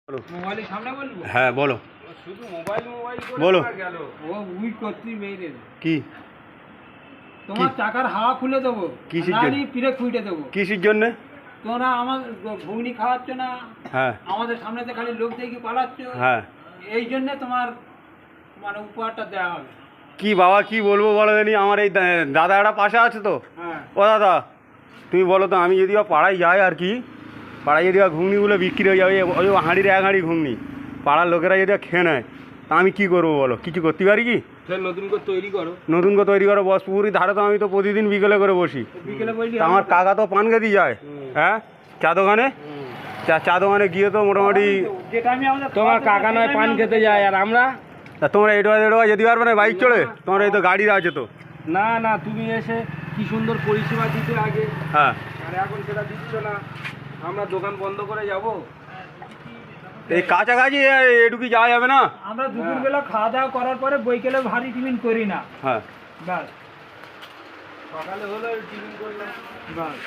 বলো। মোবাইলের সামনে বলবো? হ্যাঁ বলো। শুধু মোবাইল করে বলো। গেল ও উইক করতেই মেরে কি তোমার চাকার হাওয়া খুলে দেবো, কিসের নালি জন্য? পিড়ে খুঁটে দেবো। কিসের জন্য? তোমরা আমার ঘুগনি খাওয়াচ্ছ না, হ্যাঁ আমাদের সামনেতে খালি লোক দেখে পালাচ্ছ। হ্যাঁ এই জন্য তোমার মানে উপহারটা দেওয়া হবে। কি বাবা কি বলবো বলো জানি, আমার এই দাদাটা পাশে আছে তো। হ্যাঁ ও দাদা তুমি বলো তো, আমি যদি বা পাড়ায় যাই আর কি, পাড়ায় যদি বা ঘুগনিগুলো বিক্রি হয়ে যাবে, ওই হাঁড়ির এক হাঁড়ি ঘুগনি পাড়ার লোকেরা যদি খেয়ে নেয়, তা আমি কী করবো বলো? কিছু করতে পারি কি? নতুন করে তৈরি করো। নতুন করে তৈরি করো? বস পুকুরি ধারে তো আমি তো প্রতিদিন বিকেলে করে বসি। বিকেলে বলছি তা আমার কাকা তো পান খেতে যায়। হ্যাঁ চা দোকানে, চা দোকানে গিয়ে তো মোটামুটি যেটা আমি আমাদের তোমার কাকা নয় পান খেতে যায়, আর আমরা তা তোমরা এটো যেতে পারবে না বাইক চড়ে? তোমার এই তো গাড়ি আছে তো। না না, তুমি এসে কি সুন্দর পরিষেবা দিতে আগে, হ্যাঁ আর এখন সেটা দিচ্ছ না। আমরা দোকান বন্ধ করে যাব? এই কাছাকাছি এটুকু যাওয়া যাবে না? আমরা দুপুরবেলা খাওয়া দাওয়া করার পরে বৈকালে ভারী টিফিন করি না। হ্যাঁ ব্যাস, সকালে হলো টিফিন করলাম, ব্যাস।